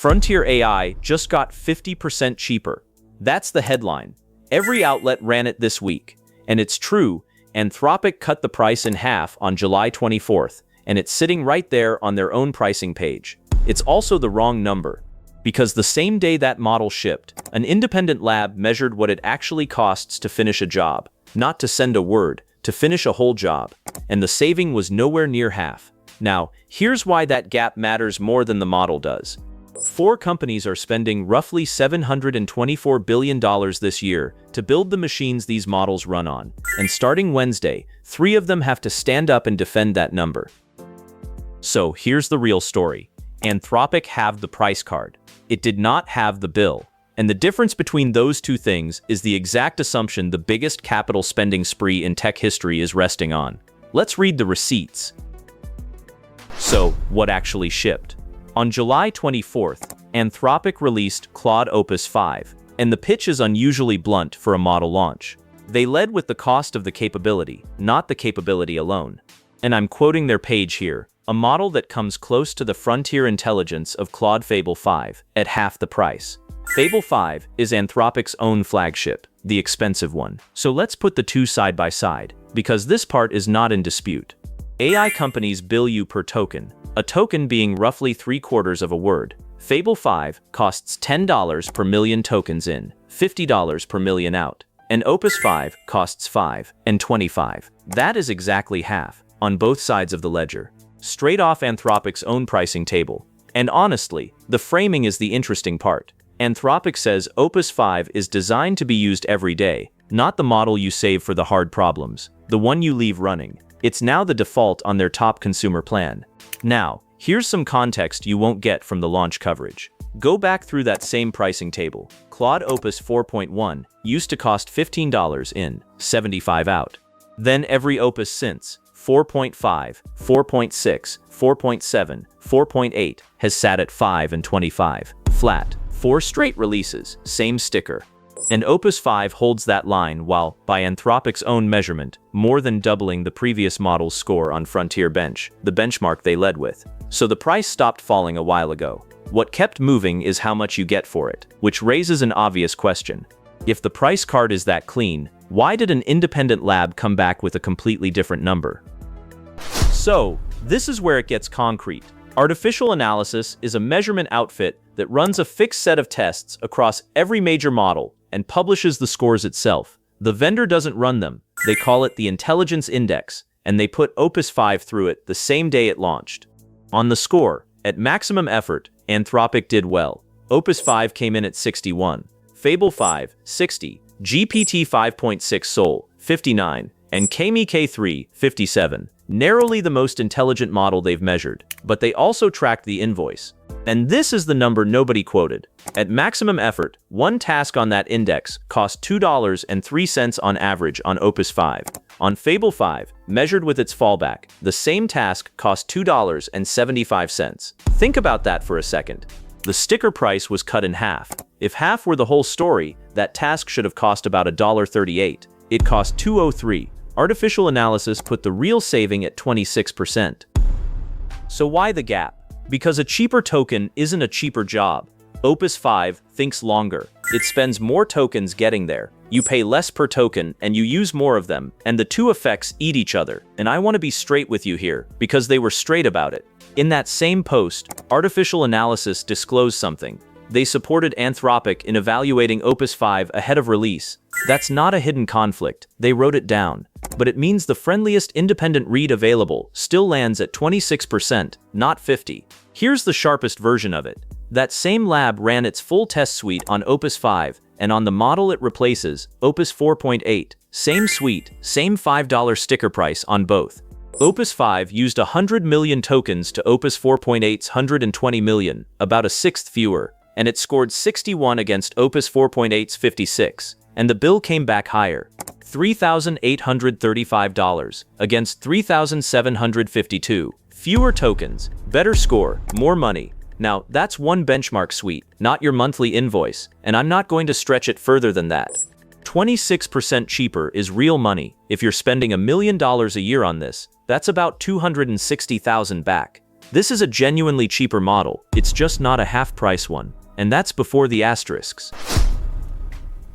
Frontier AI just got 50% cheaper. That's the headline. Every outlet ran it this week. And it's true, Anthropic cut the price in half on July 24th, and it's sitting right there on their own pricing page. It's also the wrong number, because the same day that model shipped, an independent lab measured what it actually costs to finish a job, not to send a word, to finish a whole job, and the saving was nowhere near half. Now, here's why that gap matters more than the model does. 4 companies are spending roughly $724 billion this year to build the machines these models run on, and starting Wednesday, 3 of them have to stand up and defend that number. So here's the real story. Anthropic halved the price card. It did not have the bill. And the difference between those two things is the exact assumption the biggest capital spending spree in tech history is resting on. Let's read the receipts. So, what actually shipped? On July 24th, Anthropic released Claude Opus 5, and the pitch is unusually blunt for a model launch. They led with the cost of the capability, not the capability alone. And I'm quoting their page here, a model that comes close to the frontier intelligence of Claude Fable 5 at half the price. Fable 5 is Anthropic's own flagship, the expensive one. So let's put the two side by side, because this part is not in dispute. AI companies bill you per token, a token being roughly 3/4 of a word. Fable 5 costs $10 per million tokens in, $50 per million out, and Opus 5 costs 5 and 25. That is exactly half, on both sides of the ledger. Straight off Anthropic's own pricing table. And honestly, the framing is the interesting part. Anthropic says Opus 5 is designed to be used every day, not the model you save for the hard problems, the one you leave running. It's now the default on their top consumer plan. Now, here's some context you won't get from the launch coverage. Go back through that same pricing table. Claude Opus 4.1 used to cost $15 in, $75 out. Then every Opus since, 4.5, 4.6, 4.7, 4.8 has sat at 5 and 25, flat. 4 straight releases, same sticker. And Opus 5 holds that line while, by Anthropic's own measurement, more than doubling the previous model's score on Frontier Bench, the benchmark they led with. So the price stopped falling a while ago. What kept moving is how much you get for it, which raises an obvious question. If the price card is that clean, why did an independent lab come back with a completely different number? So, this is where it gets concrete. Artificial analysis is a measurement outfit that runs a fixed set of tests across every major model and publishes the scores itself. The vendor doesn't run them. They call it the Intelligence Index, and they put Opus 5 through it the same day it launched. On the score, at maximum effort, Anthropic did well. Opus 5 came in at 61, Fable 5, 60, GPT 5.6 Sol, 59, and K3, 57. Narrowly the most intelligent model they've measured, but they also tracked the invoice. And this is the number nobody quoted. At maximum effort, one task on that index cost $2.03 on average on Opus 5. On Fable 5, measured with its fallback, the same task cost $2.75. Think about that for a second. The sticker price was cut in half. If half were the whole story, that task should have cost about $1.38. It cost $2.03. Artificial analysis put the real saving at 26%. So why the gap? Because a cheaper token isn't a cheaper job. Opus 5 thinks longer. It spends more tokens getting there. You pay less per token and you use more of them, and the two effects eat each other. And I want to be straight with you here, because they were straight about it. In that same post, Artificial Analysis disclosed something. They supported Anthropic in evaluating Opus 5 ahead of release. That's not a hidden conflict. They wrote it down. But it means the friendliest independent read available still lands at 26%, not 50%. Here's the sharpest version of it. That same lab ran its full test suite on Opus 5, and on the model it replaces, Opus 4.8, same suite, same $5 sticker price on both. Opus 5 used 100 million tokens to Opus 4.8's 120 million, about a sixth fewer, and it scored 61 against Opus 4.8's 56, and the bill came back higher. $3,835 against $3,752. Fewer tokens, better score, more money. Now, that's one benchmark suite, not your monthly invoice, and I'm not going to stretch it further than that. 26% cheaper is real money. If you're spending $1 million a year on this, that's about $260,000 back. This is a genuinely cheaper model, it's just not a half-price one, and that's before the asterisks.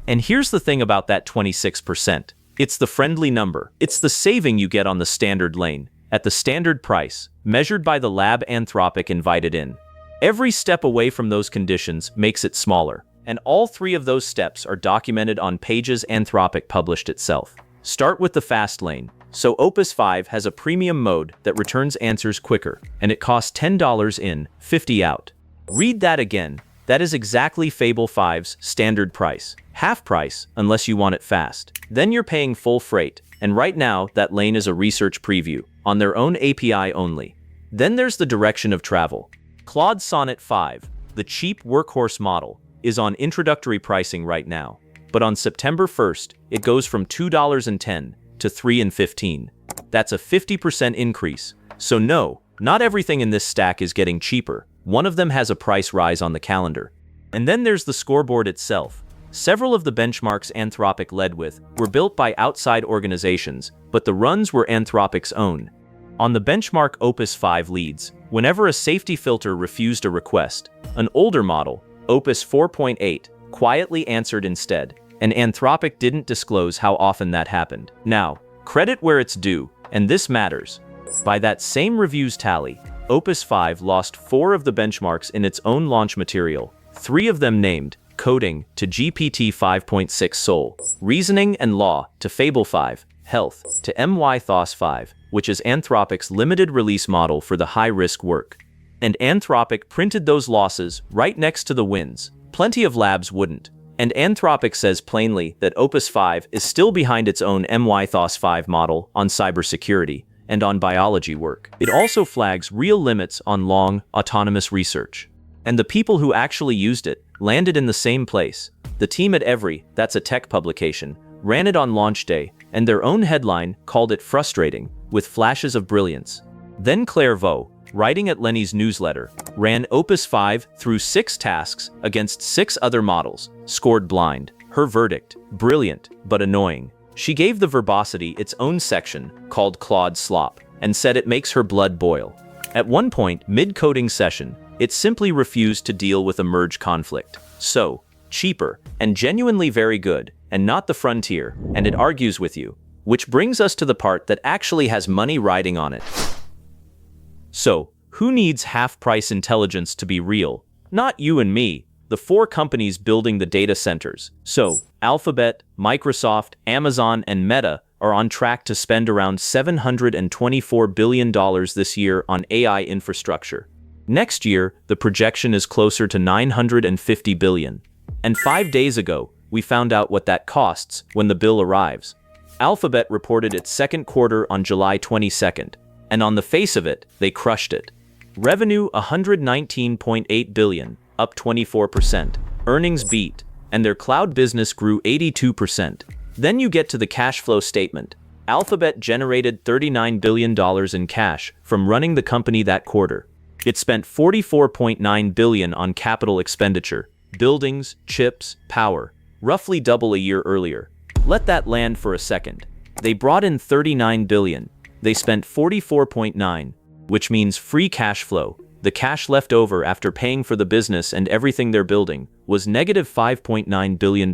And here's the thing about that 26%. It's the friendly number. It's the saving you get on the standard lane, at the standard price, measured by the lab Anthropic invited in. Every step away from those conditions makes it smaller, and all three of those steps are documented on pages Anthropic published itself. Start with the fast lane. So Opus 5 has a premium mode that returns answers quicker, and it costs $10 in, $50 out. Read that again. That is exactly Fable 5's standard price. Half price, unless you want it fast. Then you're paying full freight, and right now that lane is a research preview, on their own API only. Then there's the direction of travel. Claude Sonnet 5, the cheap workhorse model, is on introductory pricing right now. But on September 1st, it goes from $2.10 to $3.15. That's a 50% increase. So no, not everything in this stack is getting cheaper. One of them has a price rise on the calendar. And then there's the scoreboard itself. Several of the benchmarks Anthropic led with were built by outside organizations, but the runs were Anthropic's own. On the benchmark Opus 5 leads, whenever a safety filter refused a request, an older model, Opus 4.8, quietly answered instead, and Anthropic didn't disclose how often that happened. Now, credit where it's due, and this matters. By that same reviews tally, Opus 5 lost 4 of the benchmarks in its own launch material, 3 of them named Coding to GPT 5.6 Soul, Reasoning and Law to Fable 5, Health to MyThos 5, which is Anthropic's limited release model for the high-risk work. And Anthropic printed those losses right next to the wins. Plenty of labs wouldn't. And Anthropic says plainly that Opus 5 is still behind its own MyThos 5 model on cybersecurity and on biology work. It also flags real limits on long, autonomous research. And the people who actually used it landed in the same place. The team at that's a tech publication, ran it on launch day, and their own headline called it frustrating, with flashes of brilliance. Then Claire Vaux, writing at Lenny's newsletter, ran Opus 5 through 6 tasks against 6 other models, scored blind. Her verdict, brilliant, but annoying. She gave the verbosity its own section, called Claude Slop, and said it makes her blood boil. At one point, mid-coding session, it simply refused to deal with a merge conflict. So, cheaper, and genuinely very good, and not the frontier, and it argues with you. Which brings us to the part that actually has money riding on it. So, who needs half-price intelligence to be real? Not you and me, the 4 companies building the data centers. So, Alphabet, Microsoft, Amazon, and Meta are on track to spend around $724 billion this year on AI infrastructure. Next year, the projection is closer to $950 billion. And 5 days ago, we found out what that costs when the bill arrives. Alphabet reported its second quarter on July 22nd, and on the face of it, they crushed it. Revenue $119.8 billion, up 24%. Earnings beat, and their cloud business grew 82%. Then you get to the cash flow statement. Alphabet generated $39 billion in cash from running the company that quarter. It spent $44.9 billion on capital expenditure, buildings, chips, power, roughly double a year earlier. Let that land for a second. They brought in $39 billion. They spent $44.9, which means free cash flow, the cash left over after paying for the business and everything they're building, was negative $5.9 billion.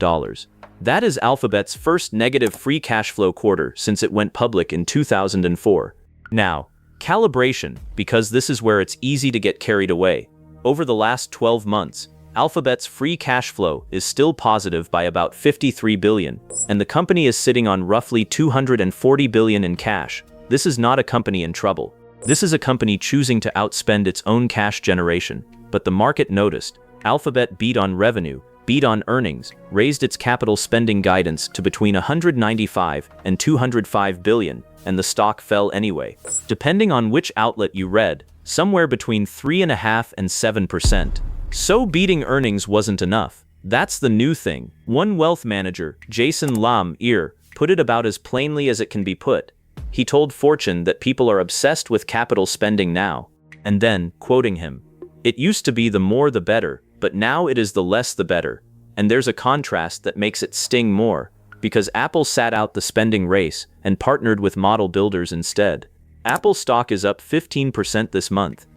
That is Alphabet's first negative free cash flow quarter since it went public in 2004. Now, calibration, because this is where it's easy to get carried away. Over the last 12 months, Alphabet's free cash flow is still positive by about $53 billion, and the company is sitting on roughly $240 billion in cash. This is not a company in trouble. This is a company choosing to outspend its own cash generation, but the market noticed. Alphabet beat on revenue, beat on earnings, raised its capital spending guidance to between $195 and $205 billion, and the stock fell anyway. Depending on which outlet you read, somewhere between 3.5% and 7%. So beating earnings wasn't enough. That's the new thing. One wealth manager, Jason Lam-Ir, put it about as plainly as it can be put. He told Fortune that people are obsessed with capital spending now. And then, quoting him, "It used to be the more the better, but now it is the less the better." And there's a contrast that makes it sting more, because Apple sat out the spending race and partnered with model builders instead. Apple stock is up 15% this month.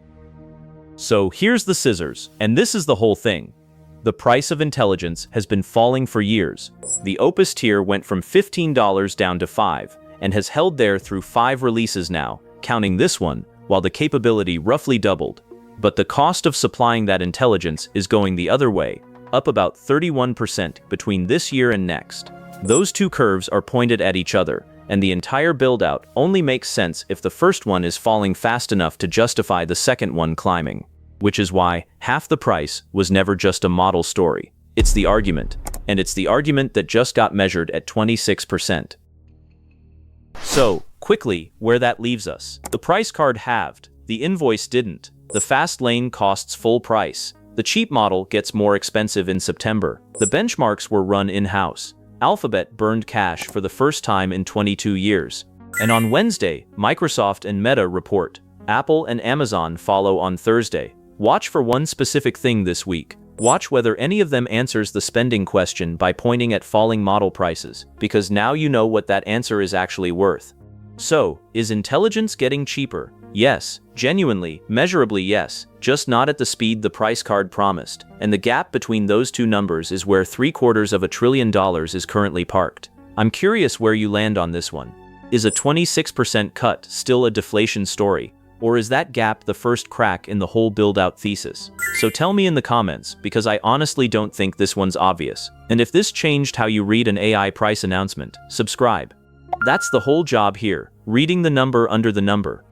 So here's the scissors, and this is the whole thing. The price of intelligence has been falling for years. The Opus tier went from $15 down to $5, and has held there through 5 releases now, counting this one, while the capability roughly doubled. But the cost of supplying that intelligence is going the other way, up about 31% between this year and next. Those two curves are pointed at each other, and the entire build-out only makes sense if the first one is falling fast enough to justify the second one climbing. Which is why half the price was never just a model story. It's the argument, and it's the argument that just got measured at 26%. So, quickly, where that leaves us. The price card halved, the invoice didn't. The fast lane costs full price. The cheap model gets more expensive in September. The benchmarks were run in-house. Alphabet burned cash for the first time in 22 years. And on Wednesday, Microsoft and Meta report. Apple and Amazon follow on Thursday. Watch for one specific thing this week. Watch whether any of them answers the spending question by pointing at falling model prices, because now you know what that answer is actually worth. So, is intelligence getting cheaper? Yes, genuinely, measurably yes, just not at the speed the price card promised, and the gap between those two numbers is where $750 billion is currently parked. I'm curious where you land on this one. Is a 26% cut still a deflation story? Or is that gap the first crack in the whole build-out thesis? So tell me in the comments, because I honestly don't think this one's obvious. And if this changed how you read an AI price announcement, subscribe. That's the whole job here, reading the number under the number.